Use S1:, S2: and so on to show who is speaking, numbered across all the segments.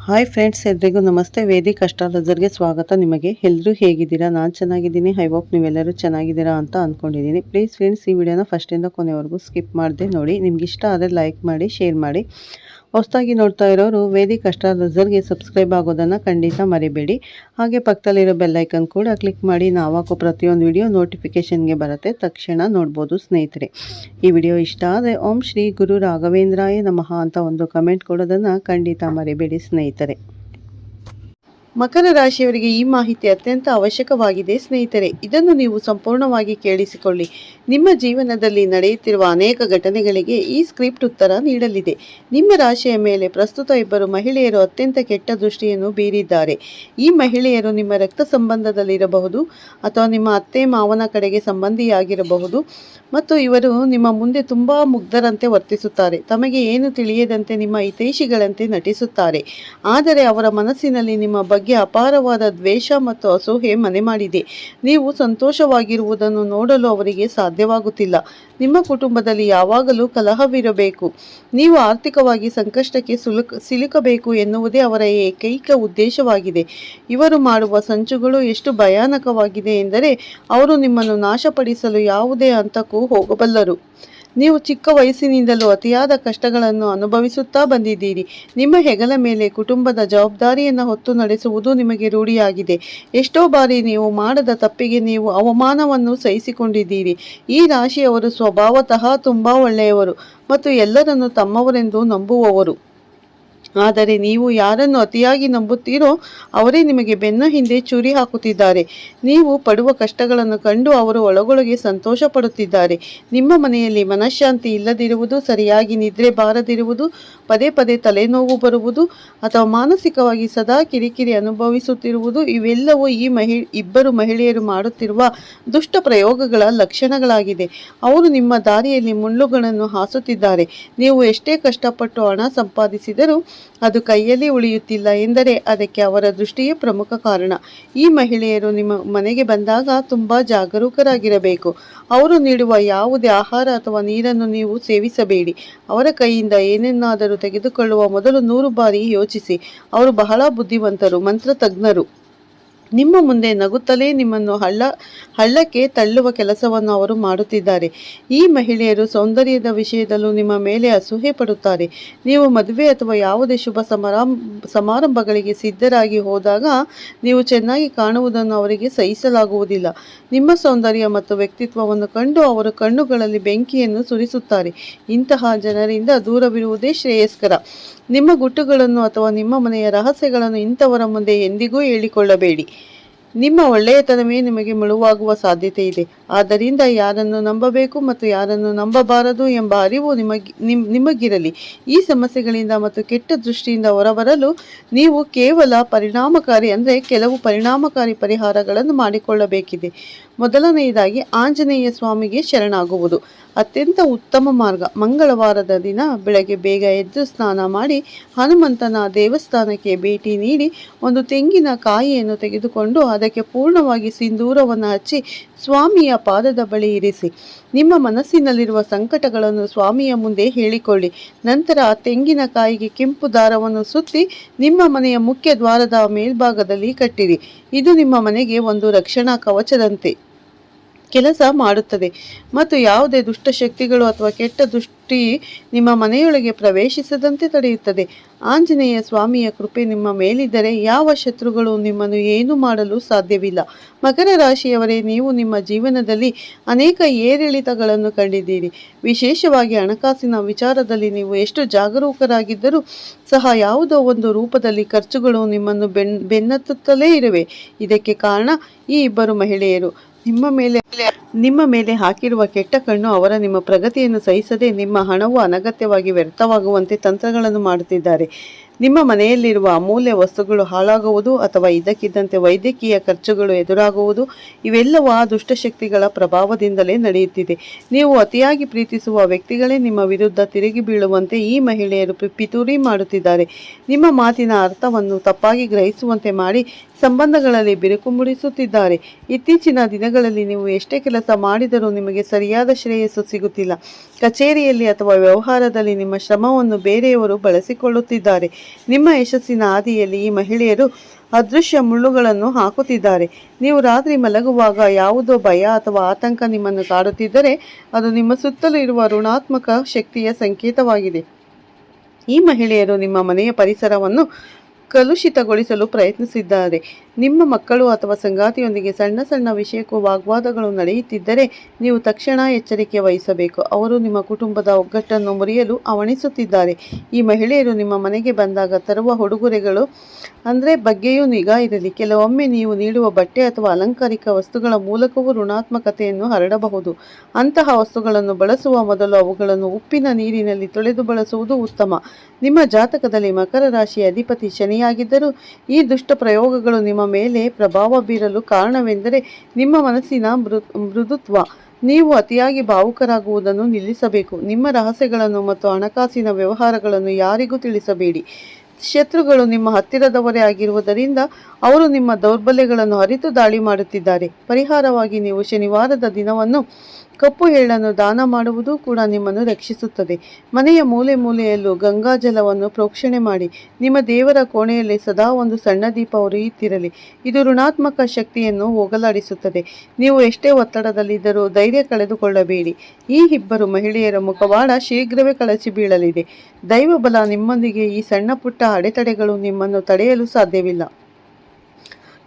S1: Hi friends, ಎಲ್ರಿಗೂ ನಮಸ್ತೆ. Vedic ಅಸ್ಟ್ರಾಲಜರ್ಗೆ ಸ್ವಾಗತ. ನಿಮಗೆ ಎಲ್ಲರೂ ಹೇಗಿದ್ದೀರಾ? ನಾನು ಚೆನ್ನಾಗಿದ್ದೀನಿ. ಐ ಹೋಪ್ ನೀವೆಲ್ಲರೂ ಚೆನ್ನಾಗಿದ್ದೀರಾ ಅಂತ ಅಂದ್ಕೊಂಡಿದ್ದೀನಿ. ಪ್ಲೀಸ್ ಫ್ರೆಂಡ್ಸ್, ಈ ವಿಡಿಯೋನ ಫಸ್ಟಿಂದ ಕೊನೆವರೆಗೂ ಸ್ಕಿಪ್ ಮಾಡದೆ ನೋಡಿ. ನಿಮ್ಗೆ ಇಷ್ಟ ಆದರೆ ಲೈಕ್ ಮಾಡಿ, ಶೇರ್ ಮಾಡಿ. ಹೊಸದಾಗಿ ನೋಡ್ತಾ ಇರೋರು ವೇದಿಕ್ ಅಸ್ಟ್ರಾಲಜರ್ಗೆ ಸಬ್ಸ್ಕ್ರೈಬ್ ಆಗೋದನ್ನು ಖಂಡಿತ ಮರಿಬೇಡಿ. ಹಾಗೆ ಪಕ್ಕದಲ್ಲಿರೋ ಬೆಲ್ಲೈಕನ್ ಕೂಡ ಕ್ಲಿಕ್ ಮಾಡಿ. ನಾವಾಕೋ ಪ್ರತಿಯೊಂದು ವಿಡಿಯೋ ನೋಟಿಫಿಕೇಷನ್ಗೆ ಬರುತ್ತೆ, ತಕ್ಷಣ ನೋಡ್ಬೋದು ಸ್ನೇಹಿತರೆ. ಈ ವಿಡಿಯೋ ಇಷ್ಟ ಆದರೆ ಓಂ ಶ್ರೀ ಗುರು ರಾಘವೇಂದ್ರಾಯ ನಮಃ ಅಂತ ಒಂದು ಕಮೆಂಟ್ ಕೊಡೋದನ್ನು ಖಂಡಿತ ಮರಿಬೇಡಿ ಸ್ನೇಹಿತರೆ. ಮಕರ ರಾಶಿಯವರಿಗೆ ಈ ಮಾಹಿತಿ ಅತ್ಯಂತ ಅವಶ್ಯಕವಾಗಿದೆ ಸ್ನೇಹಿತರೆ. ಇದನ್ನು ನೀವು ಸಂಪೂರ್ಣವಾಗಿ ಕೇಳಿಸಿಕೊಳ್ಳಿ. ನಿಮ್ಮ ಜೀವನದಲ್ಲಿ ನಡೆಯುತ್ತಿರುವ ಅನೇಕ ಘಟನೆಗಳಿಗೆ ಈ ಸ್ಕ್ರಿಪ್ಟ್ ಉತ್ತರ ನೀಡಲಿದೆ. ನಿಮ್ಮ ರಾಶಿಯ ಮೇಲೆ ಪ್ರಸ್ತುತ ಇಬ್ಬರು ಮಹಿಳೆಯರು ಅತ್ಯಂತ ಕೆಟ್ಟ ದೃಷ್ಟಿಯನ್ನು ಬೀರಿದ್ದಾರೆ. ಈ ಮಹಿಳೆಯರು ನಿಮ್ಮ ರಕ್ತ ಸಂಬಂಧದಲ್ಲಿರಬಹುದು ಅಥವಾ ನಿಮ್ಮ ಅತ್ತೆ ಮಾವನ ಕಡೆಗೆ ಸಂಬಂಧಿಯಾಗಿರಬಹುದು ಮತ್ತು ಇವರು ನಿಮ್ಮ ಮುಂದೆ ತುಂಬಾ ಮುಗ್ಧರಂತೆ ವರ್ತಿಸುತ್ತಾರೆ. ತಮಗೆ ಏನು ತಿಳಿಯದಂತೆ ನಿಮ್ಮ ಹಿತೈಷಿಗಳಂತೆ ನಟಿಸುತ್ತಾರೆ. ಆದರೆ ಅವರ ಮನಸ್ಸಿನಲ್ಲಿ ನಿಮ್ಮ ಬಗ್ಗೆ ಅಪಾರವಾದ ದ್ವೇಷ ಮತ್ತು ಅಸೂಹೆ ಮನೆ ಮಾಡಿದೆ. ನೀವು ಸಂತೋಷವಾಗಿರುವುದನ್ನು ನೋಡಲು ಅವರಿಗೆ ಸಾಧ್ಯವಾಗುತ್ತಿಲ್ಲ. ನಿಮ್ಮ ಕುಟುಂಬದಲ್ಲಿ ಯಾವಾಗಲೂ ಕಲಹವಿರಬೇಕು. ನೀವು ಆರ್ಥಿಕವಾಗಿ ಸಂಕಷ್ಟಕ್ಕೆ ಸಿಲುಕಬೇಕು ಎನ್ನುವುದೇ ಅವರ ಏಕೈಕ ಉದ್ದೇಶವಾಗಿದೆ. ಇವರು ಮಾಡುವ ಸಂಚುಗಳು ಎಷ್ಟು ಭಯಾನಕವಾಗಿದೆ ಎಂದರೆ ಅವರು ನಿಮ್ಮನ್ನು ನಾಶಪಡಿಸಲು ಯಾವುದೇ ಹಂತಕ್ಕೂ ಹೋಗಬಲ್ಲರು. ನೀವು ಚಿಕ್ಕ ವಯಸ್ಸಿನಿಂದಲೂ ಅತಿಯಾದ ಕಷ್ಟಗಳನ್ನು ಅನುಭವಿಸುತ್ತಾ ಬಂದಿದ್ದೀರಿ. ನಿಮ್ಮ ಹೆಗಲ ಮೇಲೆ ಕುಟುಂಬದ ಜವಾಬ್ದಾರಿಯನ್ನು ಹೊತ್ತು ನಡೆಸುವುದು ನಿಮಗೆ ರೂಢಿಯಾಗಿದೆ. ಎಷ್ಟೋ ಬಾರಿ ನೀವು ಮಾಡದ ತಪ್ಪಿಗೆ ನೀವು ಅವಮಾನವನ್ನು ಸಹಿಸಿಕೊಂಡಿದ್ದೀರಿ. ಈ ರಾಶಿಯವರು ಸ್ವಭಾವತಃ ತುಂಬಾ ಒಳ್ಳೆಯವರು ಮತ್ತು ಎಲ್ಲರನ್ನು ತಮ್ಮವರೆಂದು ನಂಬುವವರು. ಆದರೆ ನೀವು ಯಾರನ್ನು ಅತಿಯಾಗಿ ನಂಬುತ್ತೀರೋ ಅವರೇ ನಿಮಗೆ ಬೆನ್ನ ಹಿಂದೆ ಚೂರಿ ಹಾಕುತ್ತಿದ್ದಾರೆ. ನೀವು ಪಡುವ ಕಷ್ಟಗಳನ್ನು ಕಂಡು ಅವರು ಒಳಗೊಳಗೆ ಸಂತೋಷ ಪಡುತ್ತಿದ್ದಾರೆ. ನಿಮ್ಮ ಮನೆಯಲ್ಲಿ ಮನಃಶಾಂತಿ ಇಲ್ಲದಿರುವುದು, ಸರಿಯಾಗಿ ನಿದ್ರೆ ಬಾರದಿರುವುದು, ಪದೇ ಪದೇ ತಲೆನೋವು ಬರುವುದು ಅಥವಾ ಮಾನಸಿಕವಾಗಿ ಸದಾ ಕಿರಿಕಿರಿ ಅನುಭವಿಸುತ್ತಿರುವುದು ಇವೆಲ್ಲವೂ ಈ ಇಬ್ಬರು ಮಹಿಳೆಯರು ಮಾಡುತ್ತಿರುವ ದುಷ್ಟ ಪ್ರಯೋಗಗಳ ಲಕ್ಷಣಗಳಾಗಿದೆ. ಅವರು ನಿಮ್ಮ ದಾರಿಯಲ್ಲಿ ಮುಳ್ಳುಗಳನ್ನು ಹಾಸುತ್ತಿದ್ದಾರೆ. ನೀವು ಎಷ್ಟೇ ಕಷ್ಟಪಟ್ಟು ಹಣ ಸಂಪಾದಿಸಿದರೂ ಅದು ಕೈಯಲ್ಲಿ ಉಳಿಯುತ್ತಿಲ್ಲ ಎಂದರೆ ಅದಕ್ಕೆ ಅವರ ದೃಷ್ಟಿಯೇ ಪ್ರಮುಖ ಕಾರಣ. ಈ ಮಹಿಳೆಯರು ನಿಮ್ಮ ಮನೆಗೆ ಬಂದಾಗ ತುಂಬಾ ಜಾಗರೂಕರಾಗಿರಬೇಕು. ಅವರು ನೀಡುವ ಯಾವುದೇ ಆಹಾರ ಅಥವಾ ನೀರನ್ನು ನೀವು ಸೇವಿಸಬೇಡಿ. ಅವರ ಕೈಯಿಂದ ಏನನ್ನಾದರೂ ತೆಗೆದುಕೊಳ್ಳುವ ಮೊದಲು 100 ಬಾರಿ ಯೋಚಿಸಿ. ಅವರು ಬಹಳ ಬುದ್ಧಿವಂತರು, ಮಂತ್ರತಜ್ಞರು. ನಿಮ್ಮ ಮುಂದೆ ನಗುತ್ತಲೇ ನಿಮ್ಮನ್ನು ಹಳ್ಳಕ್ಕೆ ತಳ್ಳುವ ಕೆಲಸವನ್ನು ಅವರು ಮಾಡುತ್ತಿದ್ದಾರೆ. ಈ ಮಹಿಳೆಯರು ಸೌಂದರ್ಯದ ವಿಷಯದಲ್ಲೂ ನಿಮ್ಮ ಮೇಲೆ ಅಸೂಹೆ ಪಡುತ್ತಾರೆ. ನೀವು ಮದುವೆ ಅಥವಾ ಯಾವುದೇ ಶುಭ ಸಮಾರಂಭಗಳಿಗೆ ಸಿದ್ಧರಾಗಿ ಹೋದಾಗ ನೀವು ಚೆನ್ನಾಗಿ ಕಾಣುವುದನ್ನು ಅವರಿಗೆ ಸಹಿಸಲಾಗುವುದಿಲ್ಲ. ನಿಮ್ಮ ಸೌಂದರ್ಯ ಮತ್ತು ವ್ಯಕ್ತಿತ್ವವನ್ನು ಕಂಡು ಅವರ ಕಣ್ಣುಗಳಲ್ಲಿ ಬೆಂಕಿಯನ್ನು ಸುರಿಸುತ್ತಾರೆ. ಇಂತಹ ಜನರಿಂದ ದೂರವಿರುವುದೇ ಶ್ರೇಯಸ್ಕರ. ನಿಮ್ಮ ಗುಟ್ಟುಗಳನ್ನು ಅಥವಾ ನಿಮ್ಮ ಮನೆಯ ರಹಸ್ಯಗಳನ್ನು ಇಂಥವರ ಮುಂದೆ ಎಂದಿಗೂ ಹೇಳಿಕೊಳ್ಳಬೇಡಿ. ನಿಮ್ಮ ಒಳ್ಳೆಯತನವೇ ನಿಮಗೆ ಮುಳುವಾಗುವ ಸಾಧ್ಯತೆ ಇದೆ. ಆದ್ದರಿಂದ ಯಾರನ್ನು ನಂಬಬೇಕು ಮತ್ತು ಯಾರನ್ನು ನಂಬಬಾರದು ಎಂಬ ಅರಿವು ನಿಮಗಿರಲಿ. ಈ ಸಮಸ್ಯೆಗಳಿಂದ ಮತ್ತು ಕೆಟ್ಟ ದೃಷ್ಟಿಯಿಂದ ಹೊರಬರಲು ನೀವು ಕೆಲವು ಪರಿಣಾಮಕಾರಿ ಪರಿಹಾರಗಳನ್ನು ಮಾಡಿಕೊಳ್ಳಬೇಕಿದೆ. ಮೊದಲನೆಯದಾಗಿ ಆಂಜನೇಯ ಸ್ವಾಮಿಗೆ ಶರಣಾಗುವುದು ಅತ್ಯಂತ ಉತ್ತಮ ಮಾರ್ಗ. ಮಂಗಳವಾರದ ದಿನ ಬೆಳಗ್ಗೆ ಬೇಗ ಎದ್ದು ಸ್ನಾನ ಮಾಡಿ ಹನುಮಂತನ ದೇವಸ್ಥಾನಕ್ಕೆ ಭೇಟಿ ನೀಡಿ ಒಂದು ತೆಂಗಿನ ಕಾಯಿಯನ್ನು ತೆಗೆದುಕೊಂಡು ಅದಕ್ಕೆ ಪೂರ್ಣವಾಗಿ ಸಿಂಧೂರವನ್ನು ಹಚ್ಚಿ ಸ್ವಾಮಿಯ ಪಾದದ ಬಳಿ ಇರಿಸಿ. ನಿಮ್ಮ ಮನಸ್ಸಿನಲ್ಲಿರುವ ಸಂಕಟಗಳನ್ನು ಸ್ವಾಮಿಯ ಮುಂದೆ ಹೇಳಿಕೊಳ್ಳಿ. ನಂತರ ಆ ತೆಂಗಿನಕಾಯಿಗೆ ಕೆಂಪು ದಾರವನ್ನು ಸುತ್ತಿ ನಿಮ್ಮ ಮನೆಯ ಮುಖ್ಯ ದ್ವಾರದ ಮೇಲ್ಭಾಗದಲ್ಲಿ ಕಟ್ಟಿರಿ. ಇದು ನಿಮ್ಮ ಮನೆಗೆ ಒಂದು ರಕ್ಷಣಾ ಕವಚದಂತೆ ಕೆಲಸ ಮಾಡುತ್ತದೆ ಮತ್ತು ಯಾವುದೇ ದುಷ್ಟಶಕ್ತಿಗಳು ಅಥವಾ ಕೆಟ್ಟ ದೃಷ್ಟಿ ನಿಮ್ಮ ಮನೆಯೊಳಗೆ ಪ್ರವೇಶಿಸದಂತೆ ತಡೆಯುತ್ತದೆ. ಆಂಜನೇಯ ಸ್ವಾಮಿಯ ಕೃಪೆ ನಿಮ್ಮ ಮೇಲಿದ್ದರೆ ಯಾವ ಶತ್ರುಗಳು ನಿಮ್ಮನ್ನು ಏನೂ ಮಾಡಲು ಸಾಧ್ಯವಿಲ್ಲ. ಮಕರ ರಾಶಿಯವರೇ, ನೀವು ನಿಮ್ಮ ಜೀವನದಲ್ಲಿ ಅನೇಕ ಏರಿಳಿತಗಳನ್ನು ಕಂಡಿದ್ದೀರಿ. ವಿಶೇಷವಾಗಿ ಹಣಕಾಸಿನ ವಿಚಾರದಲ್ಲಿ ನೀವು ಎಷ್ಟು ಜಾಗರೂಕರಾಗಿದ್ದರೂ ಸಹ ಯಾವುದೋ ಒಂದು ರೂಪದಲ್ಲಿ ಖರ್ಚುಗಳು ನಿಮ್ಮನ್ನು ಬೆನ್ನತ್ತುತ್ತಲೇ ಇರುವೆ. ಇದಕ್ಕೆ ಕಾರಣ ಈ ಇಬ್ಬರು ಮಹಿಳೆಯರು. ನಿಮ್ಮ ಮೇಲೆ ಹಾಕಿರುವ ಕೆಟ್ಟ ಕಣ್ಣು ಅವರ ನಿಮ್ಮ ಪ್ರಗತಿಯನ್ನು ಸಹಿಸದೆ ನಿಮ್ಮ ಹಣವು ಅನಗತ್ಯವಾಗಿ ವ್ಯರ್ಥವಾಗುವಂತೆ ತಂತ್ರಗಳನ್ನು ಮಾಡುತ್ತಿದ್ದಾರೆ. ನಿಮ್ಮ ಮನೆಯಲ್ಲಿರುವ ಅಮೂಲ್ಯ ವಸ್ತುಗಳು ಹಾಳಾಗುವುದು ಅಥವಾ ಇದ್ದಕ್ಕಿದ್ದಂತೆ ವೈದ್ಯಕೀಯ ಖರ್ಚುಗಳು ಎದುರಾಗುವುದು ಇವೆಲ್ಲವೂ ಆ ದುಷ್ಟಶಕ್ತಿಗಳ ಪ್ರಭಾವದಿಂದಲೇ ನಡೆಯುತ್ತಿದೆ. ನೀವು ಅತಿಯಾಗಿ ಪ್ರೀತಿಸುವ ವ್ಯಕ್ತಿಗಳೇ ನಿಮ್ಮ ವಿರುದ್ಧ ತಿರುಗಿ ಬೀಳುವಂತೆ ಈ ಮಹಿಳೆಯರು ಪಿತೂರಿ ಮಾಡುತ್ತಿದ್ದಾರೆ. ನಿಮ್ಮ ಮಾತಿನ ಅರ್ಥವನ್ನು ತಪ್ಪಾಗಿ ಗ್ರಹಿಸುವಂತೆ ಮಾಡಿ ಸಂಬಂಧಗಳಲ್ಲಿ ಬಿರುಕು ಮೂಡಿಸುತ್ತಿದ್ದಾರೆ. ಇತ್ತೀಚಿನ ದಿನಗಳಲ್ಲಿ ನೀವು ಎಷ್ಟೇ ಕೆಲಸ ಮಾಡಿದರೂ ನಿಮಗೆ ಸರಿಯಾದ ಶ್ರೇಯಸ್ಸು ಸಿಗುತ್ತಿಲ್ಲ. ಕಚೇರಿಯಲ್ಲಿ ಅಥವಾ ವ್ಯವಹಾರದಲ್ಲಿ ನಿಮ್ಮ ಶ್ರಮವನ್ನು ಬೇರೆಯವರು ಬಳಸಿಕೊಳ್ಳುತ್ತಿದ್ದಾರೆ. ನಿಮ್ಮ ಯಶಸ್ಸಿನ ಹಾದಿಯಲ್ಲಿ ಈ ಮಹಿಳೆಯರು ಅದೃಶ್ಯ ಮುಳ್ಳುಗಳನ್ನು ಹಾಕುತ್ತಿದ್ದಾರೆ. ನೀವು ರಾತ್ರಿ ಮಲಗುವಾಗ ಯಾವುದೋ ಭಯ ಅಥವಾ ಆತಂಕ ನಿಮ್ಮನ್ನು ಕಾಡುತ್ತಿದ್ದರೆ ಅದು ನಿಮ್ಮ ಸುತ್ತಲೂ ಇರುವ ಋಣಾತ್ಮಕ ಶಕ್ತಿಯ ಸಂಕೇತವಾಗಿದೆ. ಈ ಮಹಿಳೆಯರು ನಿಮ್ಮ ಮನೆಯ ಪರಿಸರವನ್ನು ಕಲುಷಿತಗೊಳಿಸಲು ಪ್ರಯತ್ನಿಸಿದ್ದಾರೆ. ನಿಮ್ಮ ಮಕ್ಕಳು ಅಥವಾ ಸಂಗಾತಿಯೊಂದಿಗೆ ಸಣ್ಣ ಸಣ್ಣ ವಿಷಯಕ್ಕೂ ವಾಗ್ವಾದಗಳು ನಡೆಯುತ್ತಿದ್ದರೆ ನೀವು ತಕ್ಷಣ ಎಚ್ಚರಿಕೆ ವಹಿಸಬೇಕು. ಅವರು ನಿಮ್ಮ ಕುಟುಂಬದ ಒಗ್ಗಟ್ಟನ್ನು ಮುರಿಯಲು ಹವಣಿಸುತ್ತಿದ್ದಾರೆ. ಈ ಮಹಿಳೆಯರು ನಿಮ್ಮ ಮನೆಗೆ ಬಂದಾಗ ತರುವ ಉಡುಗೊರೆಗಳು ಬಗ್ಗೆಯೂ ನಿಗಾ ಇರಲಿ. ಕೆಲವೊಮ್ಮೆ ನೀವು ನೀಡುವ ಬಟ್ಟೆ ಅಥವಾ ಅಲಂಕಾರಿಕ ವಸ್ತುಗಳ ಮೂಲಕವೂ ಋಣಾತ್ಮಕತೆಯನ್ನು ಹರಡಬಹುದು. ಅಂತಹ ವಸ್ತುಗಳನ್ನು ಬಳಸುವ ಮೊದಲು ಅವುಗಳನ್ನು ಉಪ್ಪಿನ ನೀರಿನಲ್ಲಿ ತೊಳೆದು ಬಳಸುವುದು ಉತ್ತಮ. ನಿಮ್ಮ ಜಾತಕದಲ್ಲಿ ಮಕರ ರಾಶಿಯ ಅಧಿಪತಿ ಶನಿಯಾಗಿದ್ದರೂ ಈ ದುಷ್ಟ ಪ್ರಯೋಗಗಳು ನಿಮ್ಮ ಮೇಲೆ ಪ್ರಭಾವ ಬೀರಲು ಕಾರಣವೆಂದರೆ ನಿಮ್ಮ ಮನಸ್ಸಿನ ಮೃದುತ್ವ. ನೀವು ಅತಿಯಾಗಿ ಭಾವುಕರಾಗುವುದನ್ನು ನಿಲ್ಲಿಸಬೇಕು. ನಿಮ್ಮ ರಹಸ್ಯಗಳನ್ನು ಮತ್ತು ಹಣಕಾಸಿನ ವ್ಯವಹಾರಗಳನ್ನು ಯಾರಿಗೂ ತಿಳಿಸಬೇಡಿ. ಶತ್ರುಗಳು ನಿಮ್ಮ ಹತ್ತಿರದವರೇ ಆಗಿರುವುದರಿಂದ ಅವರು ನಿಮ್ಮ ದೌರ್ಬಲ್ಯಗಳನ್ನು ಅರಿತು ದಾಳಿ ಮಾಡುತ್ತಿದ್ದಾರೆ. ಪರಿಹಾರವಾಗಿ ನೀವು ಶನಿವಾರದ ದಿನವನ್ನು ಕಪ್ಪು ಎಳ್ಳನ್ನು ದಾನ ಮಾಡುವುದು ಕೂಡ ನಿಮ್ಮನ್ನು ರಕ್ಷಿಸುತ್ತದೆ. ಮನೆಯ ಮೂಲೆ ಮೂಲೆಯಲ್ಲೂ ಗಂಗಾ ಜಲವನ್ನು ಪ್ರೋಕ್ಷಣೆ ಮಾಡಿ. ನಿಮ್ಮ ದೇವರ ಕೋಣೆಯಲ್ಲಿ ಸದಾ ಒಂದು ಸಣ್ಣ ದೀಪ ಉರಿಯುತ್ತಿರಲಿ. ಇದು ಋಣಾತ್ಮಕ ಶಕ್ತಿಯನ್ನು ಹೋಗಲಾಡಿಸುತ್ತದೆ. ನೀವು ಎಷ್ಟೇ ಒತ್ತಡದಲ್ಲಿದ್ದರೂ ಧೈರ್ಯ ಕಳೆದುಕೊಳ್ಳಬೇಡಿ. ಈ ಇಬ್ಬರು ಮಹಿಳೆಯರ ಮುಖವಾಡ ಶೀಘ್ರವೇ ಕಳಚಿ ಬೀಳಲಿದೆ. ದೈವ ಬಲ ನಿಮ್ಮೊಂದಿಗೆ. ಈ ಸಣ್ಣ ಪುಟ್ಟ ಅಡೆತಡೆಗಳು ನಿಮ್ಮನ್ನು ತಡೆಯಲು ಸಾಧ್ಯವಿಲ್ಲ.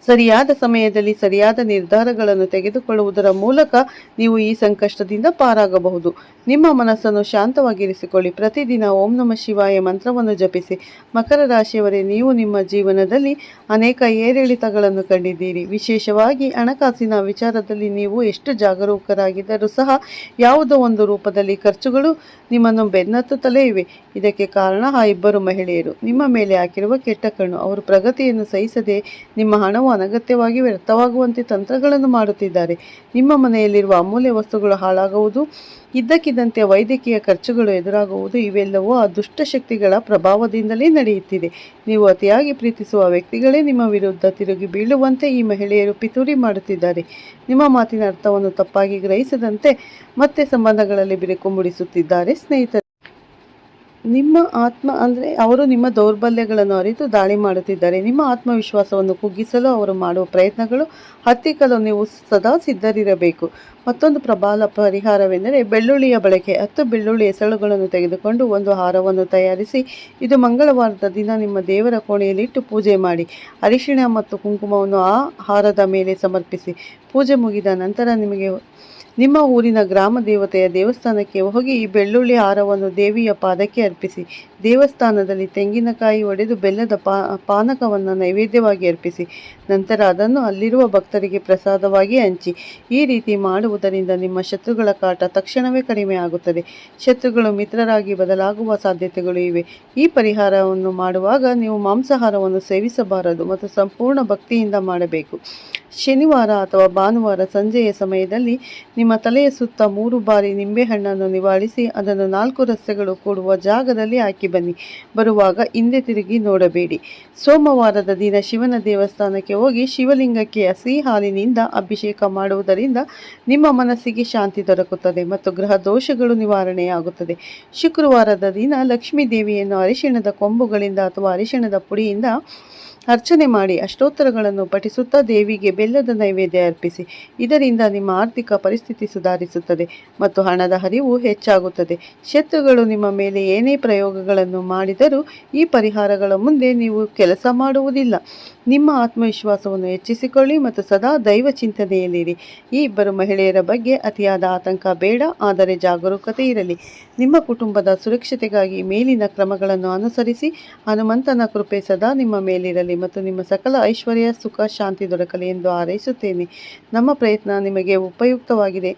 S1: ಸರಿಯಾದ ಸಮಯದಲ್ಲಿ ಸರಿಯಾದ ನಿರ್ಧಾರಗಳನ್ನು ತೆಗೆದುಕೊಳ್ಳುವುದರ ಮೂಲಕ ನೀವು ಈ ಸಂಕಷ್ಟದಿಂದ ಪಾರಾಗಬಹುದು. ನಿಮ್ಮ ಮನಸ್ಸನ್ನು ಶಾಂತವಾಗಿರಿಸಿಕೊಳ್ಳಿ. ಪ್ರತಿದಿನ ಓಂ ನಮಃ ಶಿವಾಯ ಮಂತ್ರವನ್ನು ಜಪಿಸಿ. ಮಕರ ರಾಶಿಯವರೇ, ನೀವು ನಿಮ್ಮ ಜೀವನದಲ್ಲಿ ಅನೇಕ ಏರಿಳಿತಗಳನ್ನು ಕಂಡಿದ್ದೀರಿ. ವಿಶೇಷವಾಗಿ ಹಣಕಾಸಿನ ವಿಚಾರದಲ್ಲಿ ನೀವು ಎಷ್ಟು ಜಾಗರೂಕರಾಗಿದ್ದರೂ ಸಹ ಯಾವುದೋ ಒಂದು ರೂಪದಲ್ಲಿ ಖರ್ಚುಗಳು ನಿಮ್ಮನ್ನು ಬೆನ್ನತ್ತುತ್ತಲೇ ಇವೆ. ಇದಕ್ಕೆ ಕಾರಣ ಆ ಇಬ್ಬರು ಮಹಿಳೆಯರು ನಿಮ್ಮ ಮೇಲೆ ಹಾಕಿರುವ ಕೆಟ್ಟ ಕಣ್ಣು. ಅವರು ಪ್ರಗತಿಯನ್ನು ಸಹಿಸದೆ ನಿಮ್ಮ ಹಣವು ಅನಗತ್ಯವಾಗಿ ವ್ಯರ್ಥವಾಗುವಂತೆ ತಂತ್ರಗಳನ್ನು ಮಾಡುತ್ತಿದ್ದಾರೆ. ನಿಮ್ಮ ಮನೆಯಲ್ಲಿರುವ ಅಮೂಲ್ಯ ವಸ್ತುಗಳು ಹಾಳಾಗುವುದು, ಇದ್ದಕ್ಕಿದ್ದಂತೆ ವೈದ್ಯಕೀಯ ಖರ್ಚುಗಳು ಎದುರಾಗುವುದು ಇವೆಲ್ಲವೂ ಆ ದುಷ್ಟಶಕ್ತಿಗಳ ಪ್ರಭಾವದಿಂದಲೇ ನಡೆಯುತ್ತಿದೆ. ನೀವು ಅತಿಯಾಗಿ ಪ್ರೀತಿಸುವ ವ್ಯಕ್ತಿಗಳೇ ನಿಮ್ಮ ವಿರುದ್ಧ ತಿರುಗಿ ಬೀಳುವಂತೆ ಈ ಮಹಿಳೆಯರು ಪಿತೂರಿ ಮಾಡುತ್ತಿದ್ದಾರೆ. ನಿಮ್ಮ ಮಾತಿನ ಅರ್ಥವನ್ನು ತಪ್ಪಾಗಿ ಗ್ರಹಿಸದಂತೆ ಮತ್ತೆ ಸಂಬಂಧಗಳಲ್ಲಿ ಬಿರುಕು ಮೂಡಿಸುತ್ತಿದ್ದಾರೆ. ಸ್ನೇಹಿತರೆ, ನಿಮ್ಮ ಅವರು ನಿಮ್ಮ ದೌರ್ಬಲ್ಯಗಳನ್ನು ಅರಿತು ದಾಳಿ ಮಾಡುತ್ತಿದ್ದಾರೆ. ನಿಮ್ಮ ಆತ್ಮವಿಶ್ವಾಸವನ್ನು ಕುಗ್ಗಿಸಲು ಅವರು ಮಾಡುವ ಪ್ರಯತ್ನಗಳು ಹತ್ತಿಕ್ಕಲು ನೀವು ಸದಾ ಸಿದ್ಧರಿರಬೇಕು. ಮತ್ತೊಂದು ಪ್ರಬಲ ಪರಿಹಾರವೆಂದರೆ ಬೆಳ್ಳುಳ್ಳಿಯ ಬಳಕೆ. 10 ಬೆಳ್ಳುಳ್ಳಿ ಎಸಳುಗಳನ್ನು ತೆಗೆದುಕೊಂಡು ಒಂದು ಹಾರವನ್ನು ತಯಾರಿಸಿ ಇದು ಮಂಗಳವಾರದ ದಿನ ನಿಮ್ಮ ದೇವರ ಕೋಣೆಯಲ್ಲಿಟ್ಟು ಪೂಜೆ ಮಾಡಿ. ಅರಿಶಿಣ ಮತ್ತು ಕುಂಕುಮವನ್ನು ಆ ಹಾರದ ಮೇಲೆ ಸಮರ್ಪಿಸಿ. ಪೂಜೆ ಮುಗಿದ ನಂತರ ನಿಮ್ಮ ಊರಿನ ಗ್ರಾಮ ದೇವತೆಯ ದೇವಸ್ಥಾನಕ್ಕೆ ಹೋಗಿ ಈ ಬೆಳ್ಳುಳ್ಳಿ ಹಾರವನ್ನು ದೇವಿಯ ಪಾದಕ್ಕೆ ಅರ್ಪಿಸಿ. ದೇವಸ್ಥಾನದಲ್ಲಿ ತೆಂಗಿನಕಾಯಿ ಒಡೆದು ಬೆಲ್ಲದ ಪಾನಕವನ್ನು ನೈವೇದ್ಯವಾಗಿ ಅರ್ಪಿಸಿ. ನಂತರ ಅದನ್ನು ಅಲ್ಲಿರುವ ಭಕ್ತರಿಗೆ ಪ್ರಸಾದವಾಗಿ ಹಂಚಿ. ಈ ರೀತಿ ಮಾಡುವುದರಿಂದ ನಿಮ್ಮ ಶತ್ರುಗಳ ಕಾಟ ತಕ್ಷಣವೇ ಕಡಿಮೆ ಆಗುತ್ತದೆ. ಶತ್ರುಗಳು ಮಿತ್ರರಾಗಿ ಬದಲಾಗುವ ಸಾಧ್ಯತೆಗಳು ಇವೆ. ಈ ಪರಿಹಾರವನ್ನು ಮಾಡುವಾಗ ನೀವು ಮಾಂಸಾಹಾರವನ್ನು ಸೇವಿಸಬಾರದು ಮತ್ತು ಸಂಪೂರ್ಣ ಭಕ್ತಿಯಿಂದ ಮಾಡಬೇಕು. ಶನಿವಾರ ಅಥವಾ ಭಾನುವಾರ ಸಂಜೆಯ ಸಮಯದಲ್ಲಿ ನಿಮ್ಮ ತಲೆಯ ಸುತ್ತ 3 ಬಾರಿ ನಿಂಬೆಹಣ್ಣನ್ನು ನಿವಾಳಿಸಿ ಅದನ್ನು 4 ರಸ್ತೆಗಳು ಕೂಡುವ ಜಾಗದಲ್ಲಿ ಹಾಕಿ ಬನ್ನಿ. ಬರುವಾಗ ಹಿಂದೆ ತಿರುಗಿ ನೋಡಬೇಡಿ. ಸೋಮವಾರದ ದಿನ ಶಿವನ ದೇವಸ್ಥಾನಕ್ಕೆ ಹೋಗಿ ಶಿವಲಿಂಗಕ್ಕೆ ಹಸಿ ಹಾಲಿನಿಂದ ಅಭಿಷೇಕ ಮಾಡುವುದರಿಂದ ನಿಮ್ಮ ಮನಸ್ಸಿಗೆ ಶಾಂತಿ ದೊರಕುತ್ತದೆ ಮತ್ತು ಗ್ರಹ ದೋಷಗಳು ನಿವಾರಣೆಯಾಗುತ್ತದೆ. ಶುಕ್ರವಾರದ ದಿನ ಲಕ್ಷ್ಮೀ ದೇವಿಯನ್ನು ಅರಿಶಿಣದ ಕೊಂಬುಗಳಿಂದ ಅಥವಾ ಅರಿಶಿಣದ ಪುಡಿಯಿಂದ ಅರ್ಚನೆ ಮಾಡಿ ಅಷ್ಟೋತ್ತರಗಳನ್ನು ಪಠಿಸುತ್ತಾ ದೇವಿಗೆ ಬೆಲ್ಲದ ನೈವೇದ್ಯ ಅರ್ಪಿಸಿ. ಇದರಿಂದ ನಿಮ್ಮ ಆರ್ಥಿಕ ಪರಿಸ್ಥಿತಿ ಸುಧಾರಿಸುತ್ತದೆ ಮತ್ತು ಹಣದ ಹರಿವು ಹೆಚ್ಚಾಗುತ್ತದೆ. ಶತ್ರುಗಳು ನಿಮ್ಮ ಮೇಲೆ ಏನೇ ಪ್ರಯೋಗಗಳನ್ನು ಮಾಡಿದರೂ ಈ ಪರಿಹಾರಗಳ ಮುಂದೆ ನೀವು ಕೆಲಸ ಮಾಡುವುದಿಲ್ಲ. ನಿಮ್ಮ ಆತ್ಮವಿಶ್ವಾಸವನ್ನು ಹೆಚ್ಚಿಸಿಕೊಳ್ಳಿ ಮತ್ತು ಸದಾ ದೈವ ಚಿಂತನೆಯಲ್ಲಿರಿ. ಈ ಇಬ್ಬರು ಮಹಿಳೆಯರ ಬಗ್ಗೆ ಅತಿಯಾದ ಆತಂಕ ಬೇಡ, ಆದರೆ ಜಾಗರೂಕತೆ ಇರಲಿ. ನಿಮ್ಮ ಕುಟುಂಬದ ಸುರಕ್ಷತೆಗಾಗಿ ಮೇಲಿನ ಕ್ರಮಗಳನ್ನು ಅನುಸರಿಸಿ. ಹನುಮಂತನ ಕೃಪೆ ಸದಾ ನಿಮ್ಮ ಮೇಲಿರಲಿ ಮತ್ತು ನಿಮ್ಮ ಸಕಲ ಐಶ್ವರ್ಯ, ಸುಖ, ಶಾಂತಿ ದೊರಕಲಿ ಎಂದು ಹಾರೈಸುತ್ತೇನೆ. ನಮ್ಮ ಪ್ರಯತ್ನ ನಿಮಗೆ ಉಪಯುಕ್ತವಾಗಿದೆ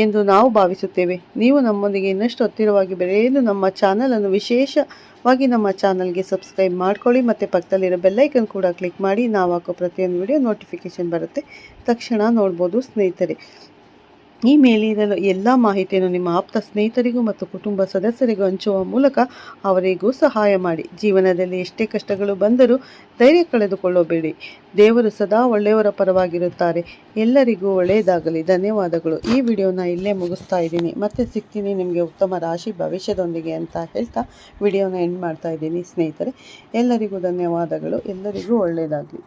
S1: ಎಂದು ನಾವು ಭಾವಿಸುತ್ತೇವೆ. ನೀವು ನಮ್ಮೊಂದಿಗೆ ಇನ್ನಷ್ಟು ಹತ್ತಿರವಾಗಿ ಬೆಳೆಯಲು ನಮ್ಮ ಚಾನಲನ್ನು ವಿಶೇಷವಾಗಿ ನಮ್ಮ ಚಾನಲ್ಗೆ ಸಬ್ಸ್ಕ್ರೈಬ್ ಮಾಡ್ಕೊಳ್ಳಿ ಮತ್ತು ಪಕ್ಕದಲ್ಲಿರೋ ಬೆಲ್ಲೈಕನ್ ಕೂಡ ಕ್ಲಿಕ್ ಮಾಡಿ. ನಾವು ಹಾಕೋ ಪ್ರತಿಯೊಂದು ವಿಡಿಯೋ ನೋಟಿಫಿಕೇಷನ್ ಬರುತ್ತೆ, ತಕ್ಷಣ ನೋಡ್ಬೋದು ಸ್ನೇಹಿತರೆ. ಈ ಮೇಲಿರಲು ಎಲ್ಲ ಮಾಹಿತಿಯನ್ನು ನಿಮ್ಮ ಆಪ್ತ ಸ್ನೇಹಿತರಿಗೂ ಮತ್ತು ಕುಟುಂಬ ಸದಸ್ಯರಿಗೂ ಹಂಚುವ ಮೂಲಕ ಅವರಿಗೂ ಸಹಾಯ ಮಾಡಿ. ಜೀವನದಲ್ಲಿ ಎಷ್ಟೇ ಕಷ್ಟಗಳು ಬಂದರೂ ಧೈರ್ಯ ಕಳೆದುಕೊಳ್ಳಬೇಡಿ. ದೇವರು ಸದಾ ಒಳ್ಳೆಯವರ ಪರವಾಗಿರುತ್ತಾರೆ. ಎಲ್ಲರಿಗೂ ಒಳ್ಳೆಯದಾಗಲಿ. ಧನ್ಯವಾದಗಳು. ಈ ವಿಡಿಯೋನ ಇಲ್ಲೇ ಮುಗಿಸ್ತಾ ಇದ್ದೀನಿ. ಮತ್ತೆ ಸಿಗ್ತೀನಿ ನಿಮಗೆ ಉತ್ತಮ ರಾಶಿ ಭವಿಷ್ಯದೊಂದಿಗೆ ಅಂತ ಹೇಳ್ತಾ ವಿಡಿಯೋನ ಎಂಡ್ ಮಾಡ್ತಾ ಇದ್ದೀನಿ ಸ್ನೇಹಿತರೆ. ಎಲ್ಲರಿಗೂ ಧನ್ಯವಾದಗಳು. ಎಲ್ಲರಿಗೂ ಒಳ್ಳೆಯದಾಗಲಿ.